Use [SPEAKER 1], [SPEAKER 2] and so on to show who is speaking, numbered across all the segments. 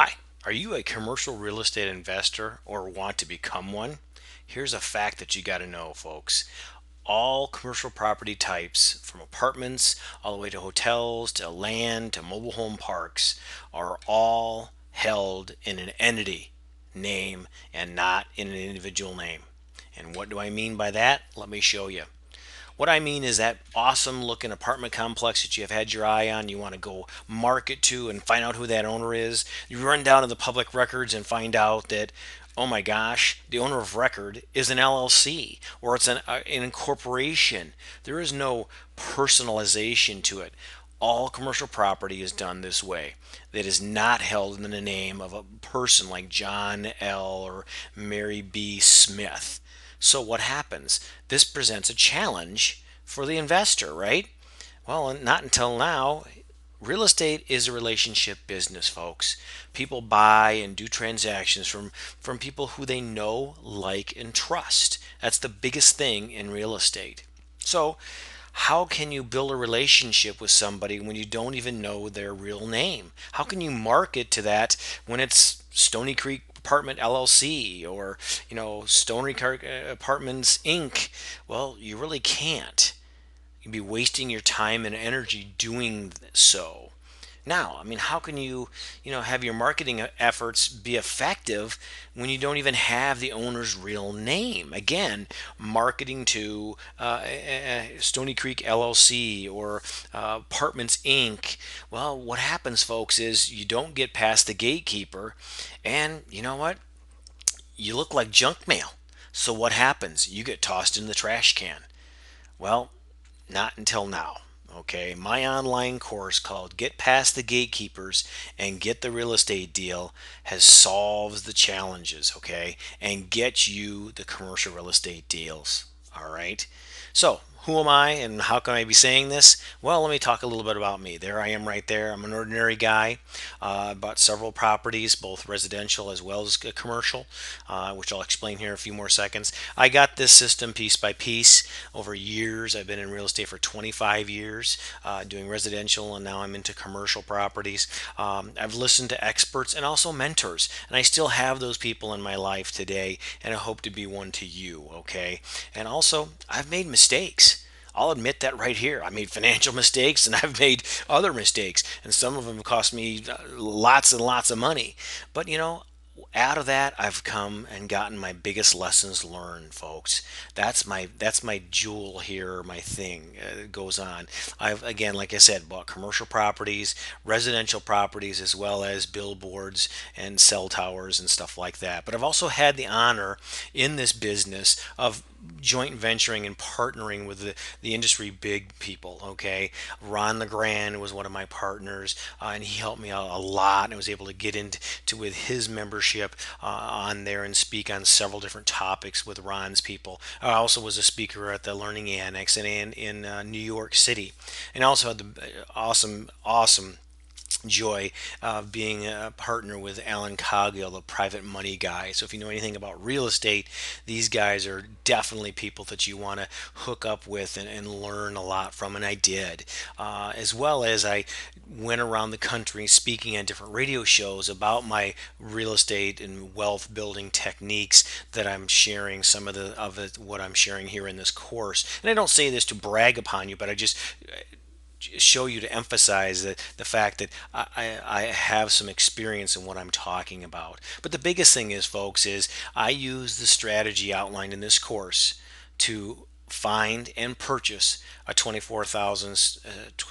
[SPEAKER 1] Hi, are you a commercial real estate investor or want to become one? Here's a fact that you got to know, folks. All commercial property types, from apartments all the way to hotels to land to mobile home parks, are all held in an entity name and not in an individual name. And what do I mean by that? Let me show you. What I mean is that awesome looking apartment complex that you have had your eye on, you want to go market to and find out who that owner is. You run down to the public records and find out that, oh my gosh, the owner of record is an LLC or it's an incorporation. There is no personalization to it. All commercial property is done this way. That is not held in the name of a person like John L. or Mary B. Smith. So what happens? This presents a challenge for the investor, right? Well, not until now. Real estate is a relationship business, folks. People buy and do transactions from people who they know, like, and trust. That's the biggest thing in real estate. So, how can you build a relationship with somebody when you don't even know their real name? How can you market to that when it's Stony Creek Apartment LLC or Stony Creek Apartments Inc.? Well, you really can't. You'd be wasting your time and energy doing so. Now, I mean, how can you have your marketing efforts be effective when you don't even have the owner's real name? Again, marketing to Stony Creek LLC or Apartments Inc. Well, what happens, folks, is you don't get past the gatekeeper, and you know what? You look like junk mail. So what happens? You get tossed in the trash can. Well, not until now. Okay, my online course called Get Past the Gatekeepers and Get the Real Estate Deal has solved the challenges, okay, and gets you the commercial real estate deals. All right. So, who am I and how can I be saying this? Well, let me talk a little bit about me. There I am right there. I'm an ordinary guy. Bought several properties, both residential as well as commercial, which I'll explain here in a few more seconds. I got this system piece by piece over years. I've been in real estate for 25 years, doing residential, and now I'm into commercial properties. I've listened to experts and also mentors, and I still have those people in my life today, and I hope to be one to you, okay? And also, I've made mistakes. I'll admit that right here. I made financial mistakes and I've made other mistakes, and some of them cost me lots and lots of money. But out of that I've come and gotten my biggest lessons learned, folks. That's my jewel here, my thing. It goes on. I've, again, like I said, bought commercial properties, residential properties, as well as billboards and cell towers and stuff like that. But I've also had the honor in this business of joint venturing and partnering with the industry big people. Okay, Ron LeGrand was one of my partners, and he helped me out a lot, and I was able to get into with his membership on there and speak on several different topics with Ron's people. I also was a speaker at the Learning Annex in New York City, and I also had the awesome joy of being a partner with Alan Coggill, the private money guy. So if you know anything about real estate, these guys are definitely people that you want to hook up with and learn a lot from. And I did, as well as I went around the country speaking on different radio shows about my real estate and wealth building techniques that I'm sharing. Some of it, what I'm sharing here in this course. And I don't say this to brag upon you, but I just show you to emphasize the fact that I have some experience in what I'm talking about. But the biggest thing is, folks, is I use the strategy outlined in this course to find and purchase a 24,000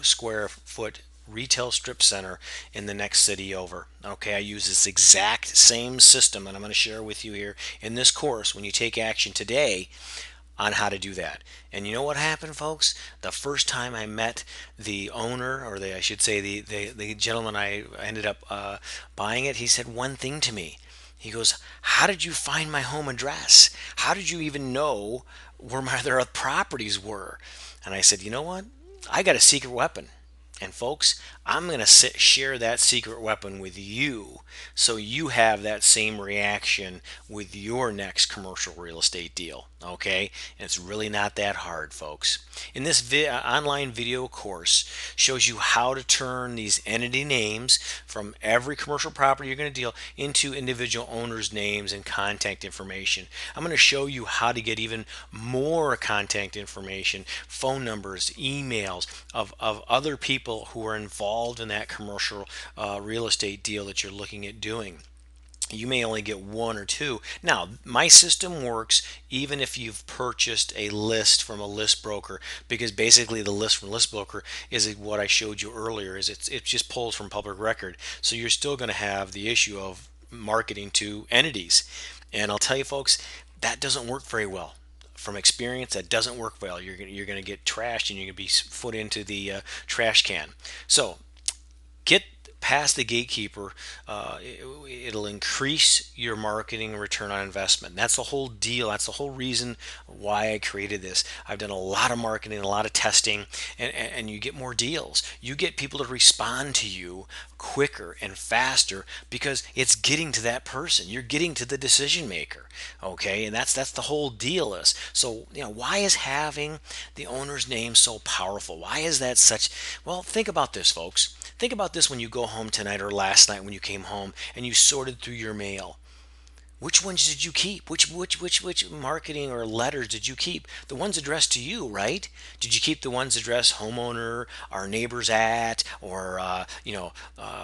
[SPEAKER 1] square foot retail strip center in the next city over. Okay, I use this exact same system that I'm going to share with you here in this course when you take action today on how to do that. And you know what happened, folks? The first time I met the owner, or I should say the gentleman I ended up buying it, he said one thing to me. He goes, "How did you find my home address? How did you even know where my other properties were?" And I said, "You know what? I got a secret weapon. And folks, I'm going to share that secret weapon with you so you have that same reaction with your next commercial real estate deal. Okay? And it's really not that hard, folks. In this online video course shows you how to turn these entity names from every commercial property you're going to deal into individual owners' names and contact information. I'm going to show you how to get even more contact information, phone numbers, emails of other people who are involved in that commercial real estate deal that you're looking at doing. You may only get one or two. Now, my system works even if you've purchased a list from a list broker, because basically the list from list broker is what I showed you earlier. Is it just pulls from public record, so you're still going to have the issue of marketing to entities. And I'll tell you, folks, that doesn't work very well. From experience, that doesn't work well. You're going to get trashed and you're going to be put into the trash can. So get past the gatekeeper. It'll increase your marketing return on investment. That's the whole deal. That's the whole reason why I created this. I've done a lot of marketing, a lot of testing, and you get more deals. You get people to respond to you quicker and faster because it's getting to that person. You're getting to the decision maker. Okay, and that's the whole deal is. So, why is having the owner's name so powerful? Why is that such? Well, think about this, folks. Think about this when you go home tonight or last night when you came home and you sorted through your mail. Which ones did you keep? Which marketing or letters did you keep? The ones addressed to you, right? Did you keep the ones addressed homeowner, our neighbors at, or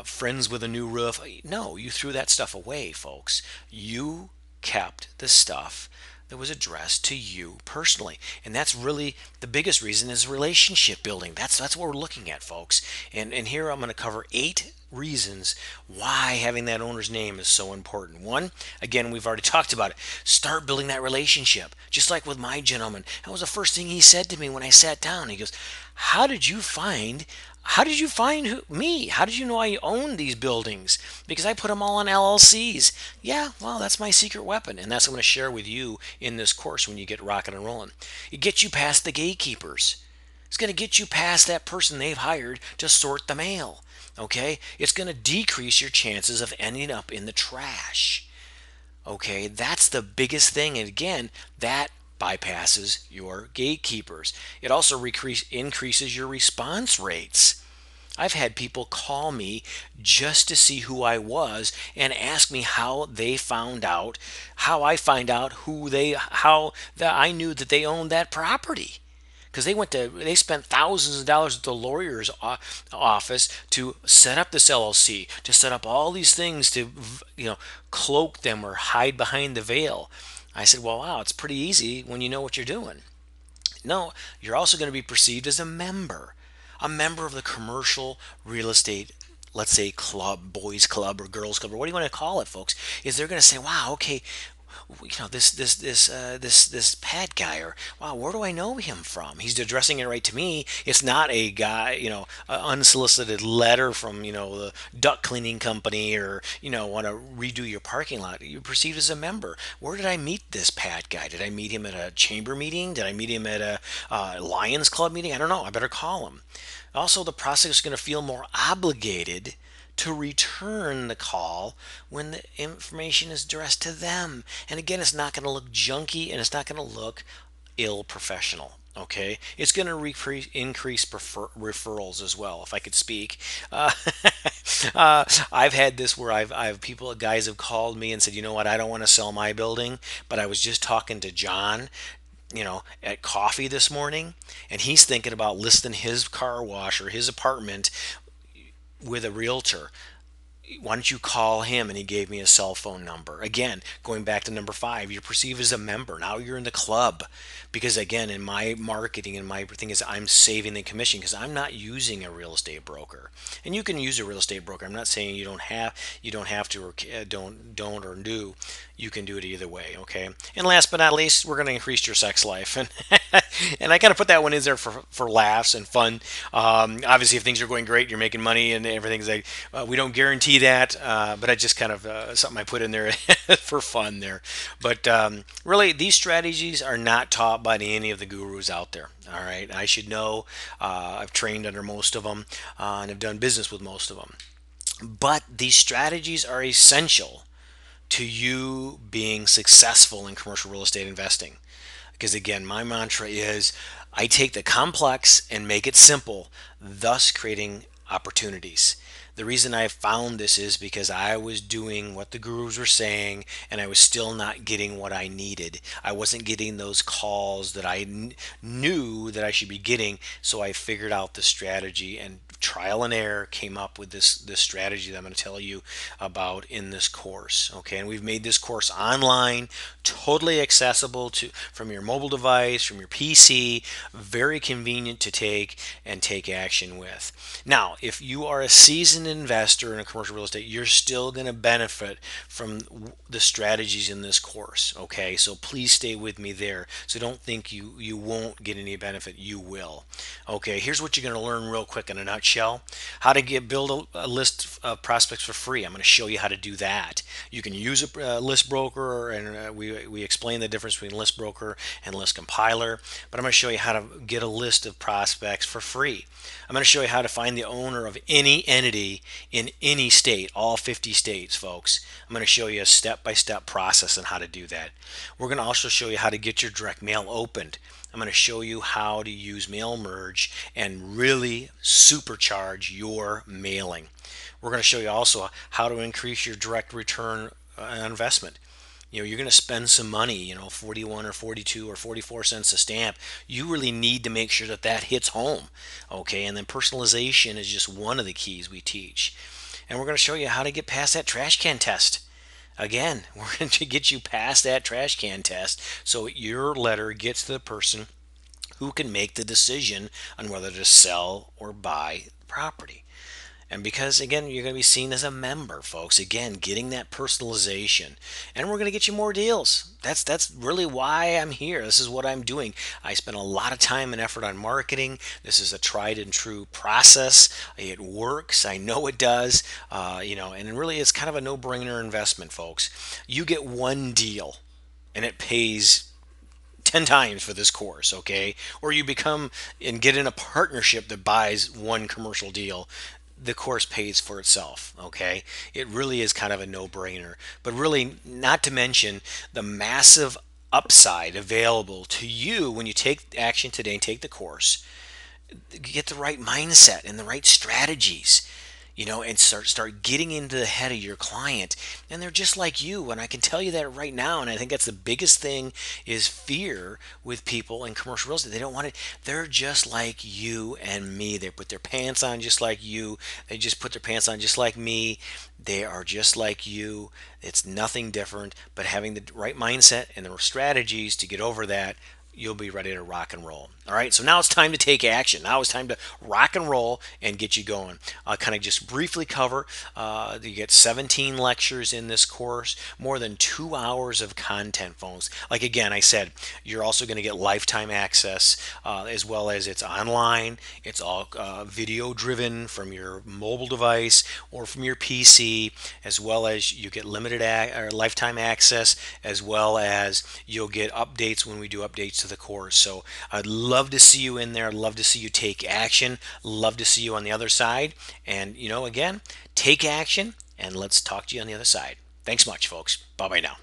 [SPEAKER 1] friends with a new roof? No, you threw that stuff away, folks. You kept the stuff that was addressed to you personally, and that's really the biggest reason is relationship building. That's what we're looking at, folks. And here I'm going to cover 8 reasons why having that owner's name is so important. One, again, we've already talked about it. Start building that relationship. Just like with my gentleman, that was the first thing he said to me when I sat down. He goes, how did you find me? How did you know I own these buildings? Because I put them all on LLCs. Yeah, well, that's my secret weapon, and that's what I'm going to share with you in this course when you get rocking and rolling. It gets you past the gatekeepers. It's going to get you past that person they've hired to sort the mail. Okay? It's going to decrease your chances of ending up in the trash. Okay? That's the biggest thing. And again, that bypasses your gatekeepers. It also increases your response rates. I've had people call me just to see who I was and ask me how they found out, how I find out how that I knew that they owned that property. Because they spent thousands of dollars at the lawyer's office to set up this LLC, to set up all these things to, cloak them or hide behind the veil. I said, well, wow, it's pretty easy when you know what you're doing. No, you're also going to be perceived as a member of the commercial real estate, let's say club, boys club or girls club, or what do you want to call it, folks? Is they're going to say, wow, okay, this Pat guy, or wow, where do I know him from? He's addressing it right to me. It's not a guy, an unsolicited letter from the duct cleaning company, or want to redo your parking lot. You're perceived as a member. Where did I meet this Pat guy? Did I meet him at a chamber meeting? Did I meet him at a Lions Club meeting? I don't know. I better call him. Also, the prospect is going to feel more obligated to return the call when the information is addressed to them. And again, it's not going to look junky and it's not going to look ill professional. Okay, it's going to increase referrals as well. If I could speak, I've had this where I've guys have called me and said, you know what, I don't want to sell my building, but I was just talking to John, at coffee this morning, and he's thinking about listing his car wash or his apartment with a realtor. Why don't you call him? And he gave me a cell phone number. Again, going back to number 5, you're perceived as a member. Now you're in the club. Because again, in my marketing and my thing is I'm saving the commission because I'm not using a real estate broker. And you can use a real estate broker. I'm not saying you don't have to, or don't or do. You can do it either way, okay? And last but not least, we're going to increase your sex life. And and I kind of put that one in there for laughs and fun. Obviously, if things are going great, you're making money and everything's like, we don't guarantee see that, but I just kind of something I put in there for fun there. But really, these strategies are not taught by any of the gurus out there. All right, I should know. I've trained under most of them and have done business with most of them. But these strategies are essential to you being successful in commercial real estate investing. Because again, my mantra is I take the complex and make it simple, thus creating opportunities. The reason I found this is because I was doing what the gurus were saying and I was still not getting what I needed. I wasn't getting those calls that I knew that I should be getting, so I figured out the strategy and trial and error came up with this strategy that I'm going to tell you about in this course. Okay, and we've made this course online, totally accessible to from your mobile device, from your PC, very convenient to take and take action with. Now, if you are a seasoned investor in a commercial real estate, you're still going to benefit from the strategies in this course. Okay, so please stay with me there. So don't think you won't get any benefit. You will. Okay, here's what you're going to learn real quick in a nutshell: how to build a list of prospects for free. I'm going to show you how to do that. You can use a list broker, and we explain the difference between list broker and list compiler. But I'm going to show you how to get a list of prospects for free. I'm going to show you how to find the owner of any entity in any state, all 50 states, folks. I'm going to show you a step-by-step process on how to do that. We're going to also show you how to get your direct mail opened. I'm going to show you how to use mail merge and really supercharge your mailing. We're going to show you also how to increase your direct return on investment. You're going to spend some money, 41 or 42 or 44 cents a stamp. You really need to make sure that that hits home. Okay, and then personalization is just one of the keys we teach. And we're going to show you how to get past that trash can test. Again, we're going to get you past that trash can test so your letter gets to the person who can make the decision on whether to sell or buy the property. And because, again, you're going to be seen as a member, folks. Again, getting that personalization. And we're going to get you more deals. That's really why I'm here. This is what I'm doing. I spend a lot of time and effort on marketing. This is a tried and true process. It works. I know it does. And really it's kind of a no-brainer investment, folks. You get one deal, and it pays 10 times for this course, okay? Or you become and get in a partnership that buys one commercial deal. The course pays for itself, okay? It really is kind of a no-brainer. But really, not to mention the massive upside available to you when you take action today and take the course. Get the right mindset and the right strategies, and start getting into the head of your client. And they're just like you, and I can tell you that right now. And I think that's the biggest thing is fear with people in commercial real estate. They don't want it. They're just like you and me. They put their pants on just like you. They just put their pants on just like me. They are just like you. It's nothing different, but having the right mindset and the strategies to get over that, you'll be ready to rock and roll. All right, so now it's time to take action. Now it's time to rock and roll and get you going. I'll kind of just briefly cover. You get 17 lectures in this course, more than 2 hours of content, folks. Like again, I said, you're also going to get lifetime access, as well as it's online. It's all video driven from your mobile device or from your PC, as well as you get limited or lifetime access, as well as you'll get updates when we do updates to the course. So I'd love to see you in there. I'd love to see you take action. Love to see you on the other side. And again, take action, and let's talk to you on the other side. Thanks much, folks. Bye bye now.